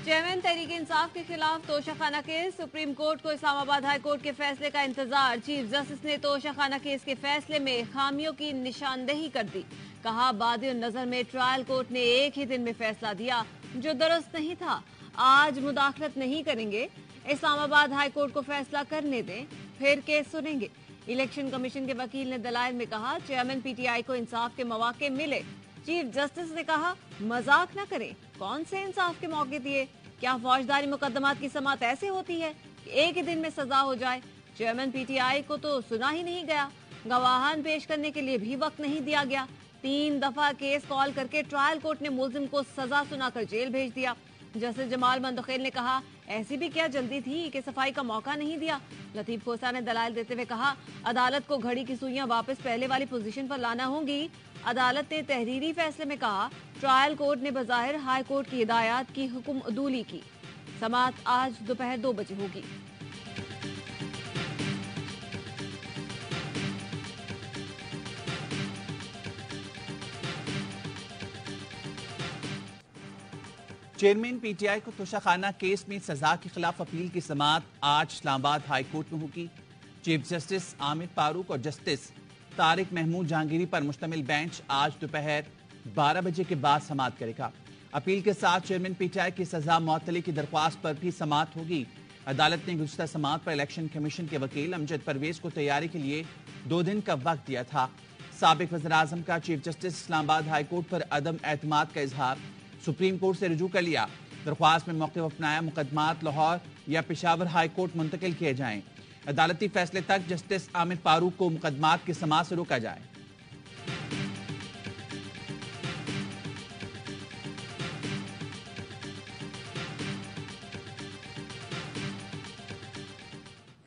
Chairman Tehreek Insaf के खिलाफ Toshakhana case. Supreme court को इस्लामाबाद हाई कोर्ट के फैसले का इंतजार। चीफ जस्टिस ने तोशाखाना केस के फैसले में खामियों की निशानदेही कर दी। कहा, बादी नजर में ट्रायल कोर्ट ने एक ही दिन में फैसला दिया जो दुरुस्त नहीं था। आज मुदाखलत नहीं करेंगे, इस्लामाबाद हाई कोर्ट को फैसला करने दें, फिर केस सुनेंगे। इलेक्शन कमीशन के वकील ने दलाइल में कहा, चेयरमैन पीटीआई को इंसाफ के मौके मिले। चीफ जस्टिस ने कहा, मजाक न करें, कौन से इंसाफ के मौके दिए? क्या फौजदारी मुकदमात की समाअत ऐसे होती है कि एक ही दिन में सजा हो जाए? चेयरमैन पीटीआई को तो सुना ही नहीं गया, गवाहान पेश करने के लिए भी वक्त नहीं दिया गया। 3 दफा केस कॉल करके ट्रायल कोर्ट ने मुलजिम को सजा सुनाकर जेल भेज दिया। जस्टिस जमाल मंदखेल ने कहा, ऐसी भी क्या जल्दी थी कि सफाई का मौका नहीं दिया? लतीफ खोसा ने दलाइल देते हुए कहा, अदालत को घड़ी की सुइयां वापस पहले वाली पोजीशन पर लाना होंगी। अदालत ने तहरीरी फैसले में कहा, ट्रायल कोर्ट ने बज़ाहिर हाई कोर्ट की हिदायत की हुक्म अदूली की। समाअत आज दोपहर 2 बजे होगी। चेयरमैन पीटीआई को तोशाखाना केस में सजा के खिलाफ अपील की समाअत आज इस्लामाबाद हाई कोर्ट में होगी। चीफ जस्टिस आमिर फारूक और जस्टिस तारिक महमूद जहांगीरी पर मुश्तमिल बेंच आज दोपहर 12 बजे के बाद समाअत करेगा। अपील के साथ चेयरमैन पीटीआई की सजा मुअत्तली की दरख्वास्त पर भी समाअत होगी। अदालत ने गुज़िश्ता समाअत पर इलेक्शन कमीशन के वकील अमजद परवेज को तैयारी के लिए 2 दिन का वक्त दिया था। साबिक वज़ीर आज़म का chief justice Islamabad high court पर अदम एतमाद का इजहार, सुप्रीम कोर्ट से रुजू कर लिया। दरख्वास्त में मौक़िफ़ अपनाया, मुकदमात लाहौर या पेशावर हाई कोर्ट मुंतकिल किए जाएं। अदालती फैसले तक जस्टिस आमिर फारूक को मुकदमात की समाअत से रोका जाए।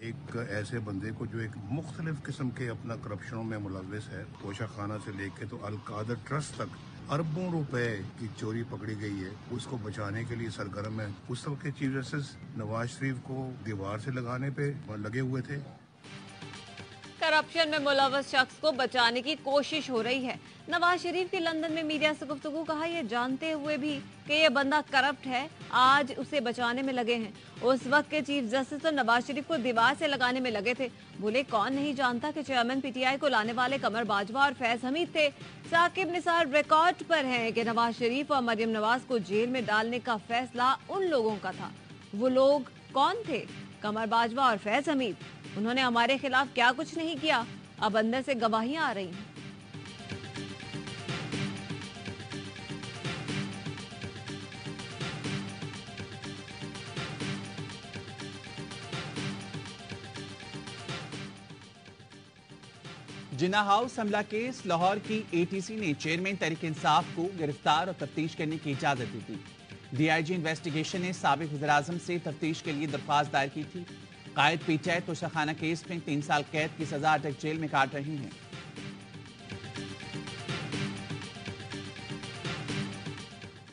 एक ऐसे बंदे को जो एक मुख्तलिफ किस्म के अपना करप्शनों में मुलव्विस है, तोशाखाना से लेके तो अलकादर ट्रस्ट तक अरबों रुपए की चोरी पकड़ी गई है, उसको बचाने के लिए सरगर्म है। उस वक्त के चीफ जस्टिस नवाज शरीफ को दीवार से लगाने पे लगे हुए थे। करप्शन में मुलव्वस शख्स को बचाने की कोशिश हो रही है। नवाज शरीफ की लंदन में मीडिया से गुफ्तगू, कहा, यह जानते हुए भी कि यह बंदा करप्ट है, आज उसे बचाने में लगे हैं। उस वक्त के चीफ जस्टिस तो नवाज शरीफ को दीवार से लगाने में लगे थे। बोले, कौन नहीं जानता कि चेयरमैन पीटीआई को लाने वाले कमर बाजवा और फैज हमीद थे। साकिब निसार रिकॉर्ड पर है कि नवाज शरीफ और मरियम नवाज को जेल में डालने का फैसला उन लोगों का था। वो लोग कौन थे? कमर बाजवा और फैज हमीद। उन्होंने हमारे खिलाफ क्या कुछ नहीं किया, अब अंदर से गवाहियां आ रही हैं। जिन्ना हाउस हमला केस, लाहौर की एटीसी ने चेयरमैन तहरीक इंसाफ को गिरफ्तार और तफ्तीश करने की इजाजत दी थी। डीआईजी इन्वेस्टिगेशन ने साबिक वज़ीर आज़म से तफ्तीश के लिए दरख्वास्त दायर की थी। कायद पीटीआई तोशाखाना केस में 3 साल कैद की सजा अटक जेल में काट रही हैं।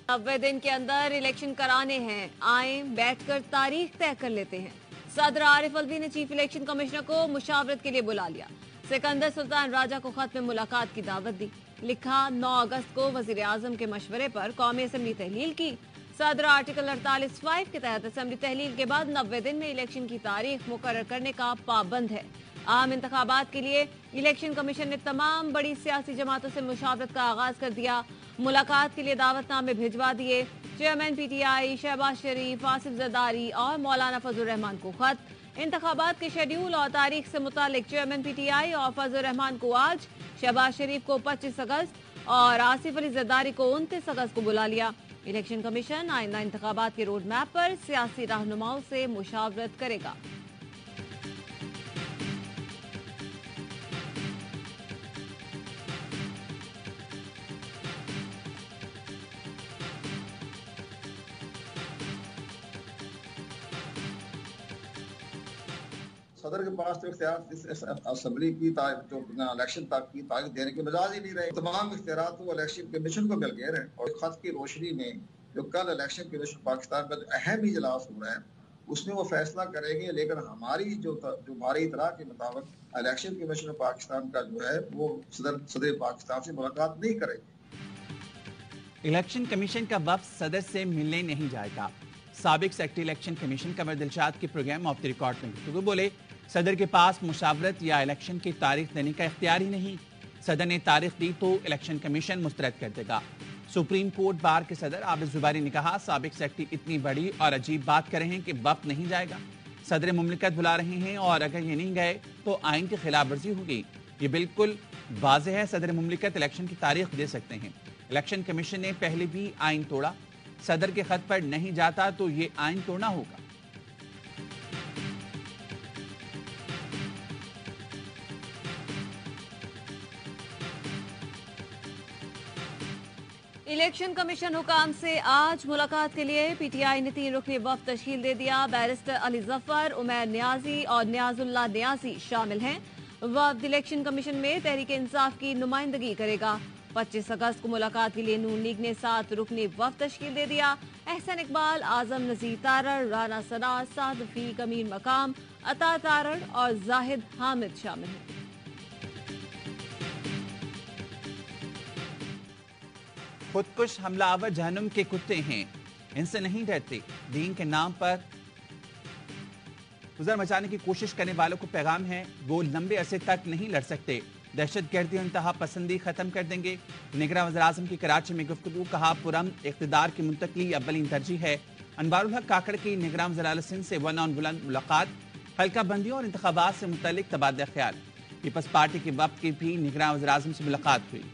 90 दिन के अंदर इलेक्शन कराने हैं, आए बैठकर तारीख तय कर लेते हैं। सदर आरिफ अलवी ने चीफ इलेक्शन कमिश्नर को मुशावरत के लिए बुला लिया। सिकंदर सुल्तान राजा को खत में मुलाकात की दावत दी। लिखा, 9 अगस्त को वजीर आजम के मशवरे पर कौमी असम्बली तहलील की। सदर आर्टिकल 48(5) के तहत असम्बली तहलील के बाद 90 दिन में इलेक्शन की तारीख मुकर्रर करने का पाबंद है। आम इंतखाबात के लिए इलेक्शन कमीशन ने तमाम बड़ी सियासी जमातों से मुशावरत का आगाज कर दिया। मुलाकात के लिए दावतनामे भिजवा दिए। चेयरमैन पीटीआई शहबाज शरीफ, आसिफ जरदारी और मौलाना फजल रहमान को खत। इंतखाबात के शेड्यूल और तारीख से मुतालिक चेयरमैन पीटीआई और फजल रहमान को आज, शहबाज शरीफ को 25 अगस्त और आसिफ अली जरदारी को 29 अगस्त को बुला लिया। इलेक्शन कमीशन आइंदा इंतखाबात के रोड मैप पर सियासी रहनुमाओं से मुशावरत करेगा। सदर के पास तो इख्तियार इस असेंबली की जो इलेक्शन तक की तारीख देने के मिजाज ही नहीं रहे। तमाम इख्तियार तो इलेक्शन कमीशन को मिल गए हैं और खत की रोशनी में जो कल इलेक्शन कमीशन पाकिस्तान का अहम इजलास हो रहा है उसमें वो फैसला करेंगे। लेकिन हमारी जो हमारी इतला के मुताबिक इलेक्शन कमीशन पाकिस्तान का जो है वो सदर पाकिस्तान से मुलाकात नहीं करेगी। इलेक्शन कमीशन का वफ्द सदर से मिलने नहीं जाएगा। साबिक सेक्रेटरी इलेक्शन कमीशन कमर दिलशाद के प्रोग्राम ऑफ द रिकॉर्ड में गुफ्तगू बोले, सदर के पास मुशावरत या इलेक्शन की तारीख देने का इख्तियार ही नहीं। सदर ने तारीख दी तो इलेक्शन कमीशन मुस्तरद कर देगा। सुप्रीम कोर्ट बार के सदर आबिद जुबारी ने कहा, साबिक सेक्रेटरी इतनी बड़ी और अजीब बात कर रहे हैं कि वक्त नहीं जाएगा। सदर मुमलिकत बुला रहे हैं और अगर ये नहीं गए तो आइन की खिलाफ वर्जी होगी। ये बिल्कुल वाज़ेह है, सदर मुमलिकत इलेक्शन की तारीख दे सकते हैं। इलेक्शन कमीशन ने पहले भी आइन तोड़ा, सदर के खत पर नहीं जाता तो ये आइन तोड़ना होगा। इलेक्शन कमीशन हुकाम से आज मुलाकात के लिए पीटीआई ने 3 रुकनी वफ्द तश्कील दे दिया। बैरिस्टर अली जफर, उमैर नियाजी और नियाजुल्लाह नियाजी शामिल हैं। वफ्द इलेक्शन कमीशन में तहरीक इंसाफ की नुमाइंदगी करेगा। 25 अगस्त को मुलाकात के लिए नून लीग ने 7 रुकनी वफ्द तश्कील दे दिया। एहसन इकबाल, आजम नजीर तारड़, राना सना, साद फीक, अमीर मकाम, अता तारड़ और जाहिद हामिद शामिल हैं। खुदकुश हमलावर जहन्नुम के कुत्ते हैं, इनसे नहीं डरते। दीन के नाम पर गुजर मचाने की कोशिश करने वालों को पैगाम है, वो लंबे अरसे तक नहीं लड़ सकते। दहशतगर्दी और इंतहा पसंदी खत्म कर देंगे। निगरान वज़ीर आज़म की कराची में गुफ्तगू, कहा पुरअमन इक़्तिदार की मुंतकली अव्वलीन तरजीह है। अनवारुल हक काकड़ की निगरान वज़ीर आला सिंध से वन ऑन बुलंद मुलाकात, हल्का बंदी और इंतखाबात से मुतल्लिक तबादला ख्याल। पीपल्स पार्टी के वफ्द की भी निगरान वज़ीर आज़म से मुलाकात हुई।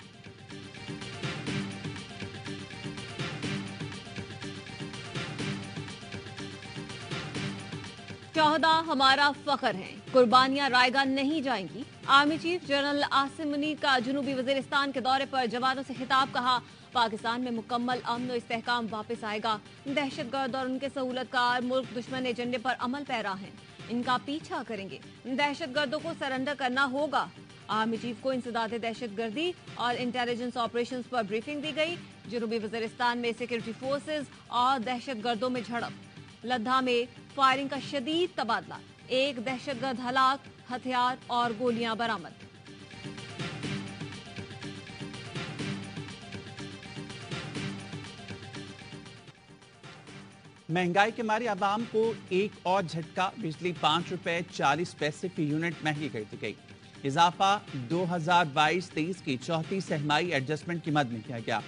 चौहदा हमारा फख्र है, कुर्बानियां रायगा नहीं जाएंगी। Army chief general Asim Munir का जनूबी वजीरिस्तान के दौरे पर जवानों से खिताब, कहा पाकिस्तान में मुकम्मल अमन और इस्तेहकाम वापस आएगा। दहशतगर्द और उनके सहूलतकार मुल्क दुश्मन एजेंडे पर अमल पैरा हैं, इनका पीछा करेंगे। दहशतगर्दों को सरेंडर करना होगा। आर्मी चीफ को इंसदाद दहशतगर्दी और इंटेलिजेंस ऑपरेशंस पर ब्रीफिंग दी गई। जनूबी वजीरिस्तान में सिक्योरिटी फोर्सेज और दहशतगर्दों में झड़प, लद्दा में फायरिंग का शदीद तबादला, एक दहशतगर्द हलाक, हथियार और गोलियां बरामद। महंगाई के मारे आवाम को एक और झटका, बिजली 5 रुपए 40 पैसे फी यूनिट महंगी कर दी गई। इजाफा 2022-23 की चौथी सहमाई एडजस्टमेंट की मद में किया गया।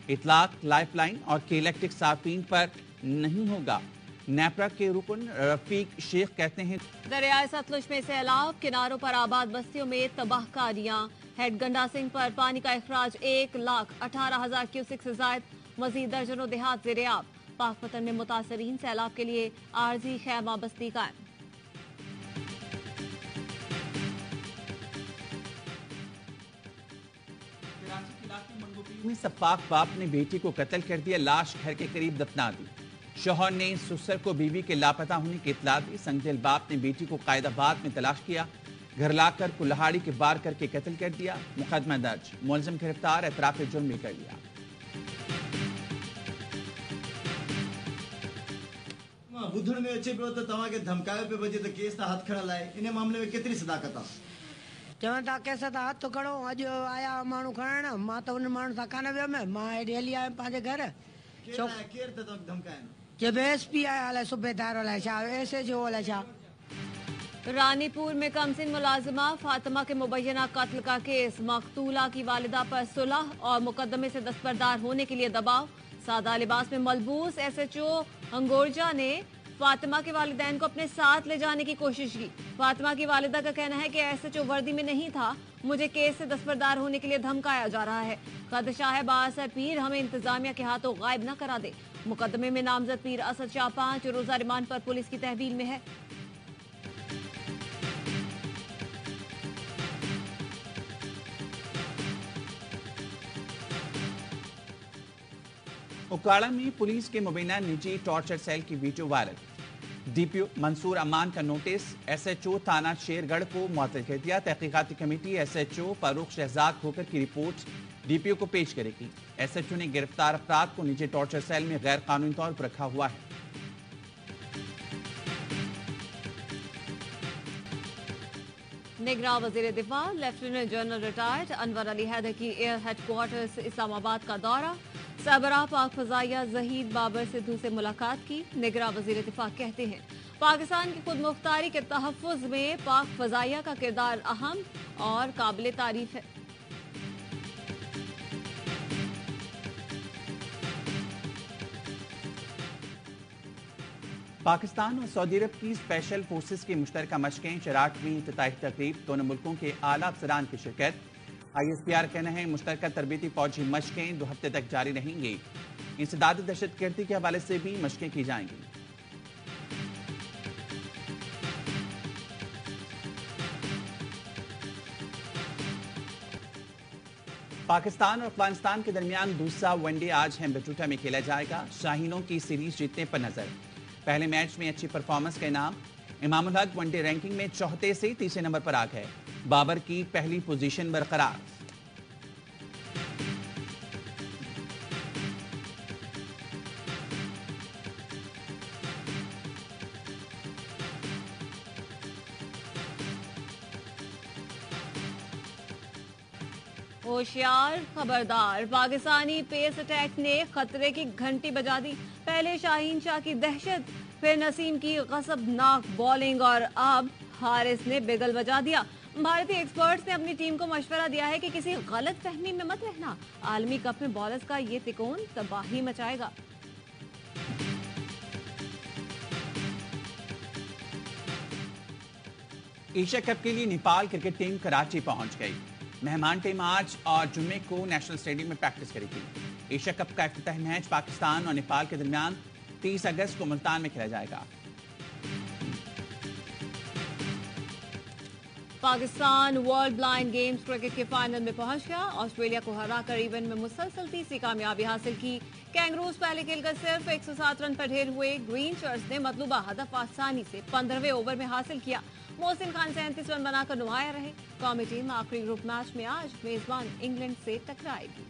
इतलाक, लाइफलाइन और के इलेक्ट्रिक सार्फिन पर नहीं होगा। नेपरा के रुकन रफीक शेख कहते हैं, दरियाए सतलुज में सैलाब, किनारों पर आबाद बस्तियों में तबाहकारियां। हेड गंडा सिंह पर पानी का अखराज 1,18,000 क्यूसिक से जायद। मजीद दर्जनों देहात ज़ेरे-आब। पाकपतन में मुतासरीन सैलाब के लिए आर्जी खैमा बस्ती कायम। सपाक बाप ने बेटी को कत्ल कर दिया, लाश घर के करीब दफना दी। शौहर ने ससुर को बीवी के लापता होने की इत्तला दी। संगदिल बाप ने बेटी को कायदाबाद में तलाश किया, घर लाकर कुल्हाड़ी के वार करके कत्ल कर दिया। मुकदमा दर्ज, मुलजिम गिरफ्तार, एतराफ जुर्म भी कर लिया। बुधड़ में अचे पियो त तव्हांखे धमकायो पियो वञे त केस तां हथ खणण लाइ, इन मामले में केतिरी सदाकत आहे? चवनि था केस तां हथ खणो। अॼु आया माण्हू खणण, मां त उन माण्हू सां कान वियमि। मां हेॾे हली आयुमि पंहिंजे घर। केरु त तव्हांखे धमकाइनि? जब एसपी आया अलाए सूबेदार अलाए छा, एसएचओ अलाए छा। रानीपुर में कमसिन मुलाजिमा फातिमा के मुबैना कत्ल का केस। मकतूला की वालिदा पर सुलह और मुकदमे से दस्तबरदार होने के लिए दबाव। सादा लिबास में मलबूस एसएचओ हंगोरजा ने फातिमा के वालिदैन को अपने साथ ले जाने की कोशिश की। फातिमा की वालिदा का कहना है कि एसएचओ वर्दी में नहीं था, मुझे केस से दस्तबरदार होने के लिए धमकाया जा रहा है। खदशा है बासर पीर हमें इंतजामिया के हाथों गायब न करा दे। मुकदमे में नामजद पीर असद शाह 5 रोजा रिमांड पर पुलिस की तहवील में है। उकाड़ा में पुलिस के मुबैना निजी टॉर्चर सेल की वीडियो वायरल। डीपीओ मंसूर अमान का नोटिस, एसएचओ थाना शेरगढ़ को मुअत्तल कर दिया। तहकीकाती कमेटी एसएचओ फारूक शहजाद खोकर की रिपोर्ट डीपीओ को पेश करेगी। एसएचओ ने गिरफ्तार अफराद को निजी टॉर्चर सेल में गैर कानूनी तौर पर रखा हुआ है। निगरान वजीर दिफा lieutenant general retired Anwar Ali Haider की एयर हेडक्वार्टर्स इस्लामाबाद का दौरा। सरबराह पाक फजाइया जहीद बाबर सिद्धू से मुलाकात की। निगरां वजीर इत्तेफाक कहते हैं पाकिस्तान की खुद मुख्तारी के तहफ़्फ़ुज़ में पाक फजाइया का किरदार अहम और काबिल तारीफ है। पाकिस्तान और सऊदी अरब की स्पेशल फोर्सेस की मुश्तरका मशकें 64वीं इफ्तिताही तकरीब, दोनों मुल्कों के आला अफसरान की शिरकत। ISPR कहना है मुश्तरका तरबीती फौजी मशकें 2 हफ्ते तक जारी रहेंगी। इंसदाद दहशतगर्दी के हवाले से भी मशकें की जाएंगी। पाकिस्तान और अफगानिस्तान के दरमियान दूसरा वनडे आज हेम्बटूटा में खेला जाएगा। शाहीनों की सीरीज जीतने पर नजर। पहले मैच में अच्छी परफॉर्मेंस का इनाम। इमामुल हक वनडे रैंकिंग में चौथे से तीसरे नंबर पर आ गए। बाबर की पहली पोजीशन बरकरार। होशियार, खबरदार, पाकिस्तानी पेस अटैक ने खतरे की घंटी बजा दी। पहले शाहीन शाह की दहशत, फिर नसीम की गजबनाक बॉलिंग और अब हारिस ने बिगल बजा दिया। भारतीय एक्सपर्ट्स ने अपनी टीम को मशवरा दिया है कि किसी गलत फहमी में मत रहना। आलमी कप में बॉलर्स का ये तिकोन तबाही मचाएगा। एशिया कप के लिए नेपाल क्रिकेट टीम कराची पहुंच गई। मेहमान टीम आज और जुम्मे को नेशनल स्टेडियम में प्रैक्टिस करेगी। एशिया कप का इफ्तिताही मैच पाकिस्तान और नेपाल के दरमियान 30 अगस्त को मुल्तान में खेला जाएगा। Pakistan world blind games cricket के फाइनल में पहुंच गया। ऑस्ट्रेलिया को हराकर इवेंट में मुसलसल तीसरी कामयाबी हासिल की। कैंगरूज पहले खेलकर सिर्फ 107 रन पर ढेर हुए। ग्रीन शर्ट्स ने मतलूबा हदफ आसानी से 15वें ओवर में हासिल किया। मोहसिन खान 37 रन बनाकर नुमाया रहे। कौमी टीम आखिरी ग्रुप मैच में आज मेजबान इंग्लैंड से टकराएगी।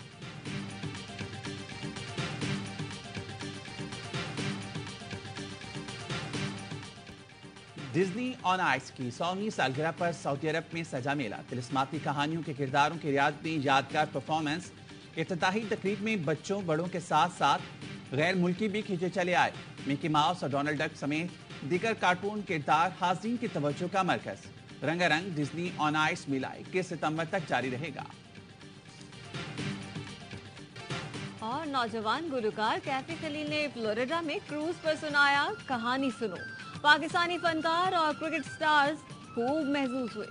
डिज्नी ऑन आइस की 100वीं सालगिरह पर सऊदी अरब में सजा मेला। तिलिस्माती कहानियों के किरदारों की रियाद में यादगार परफॉर्मेंस। इफ्तिताही तकरीब में बच्चों बड़ों के साथ साथ गैर मुल्की भी खींचे चले आए। मिकी माउस और डोनाल्ड डक समेत दीगर कार्टून किरदार हाज़रीन की तवज्जो का मरकज। रंगारंग डिज्नी ऑन आइस मेला 21 सितंबर तक जारी रहेगा। और नौजवान गुलकार कैफी खलील ने फ्लोरिडा में क्रूज पर सुनाया कहानी सुनो। पाकिस्तानी फनकार और क्रिकेट स्टार्स खूब महसूस हुए।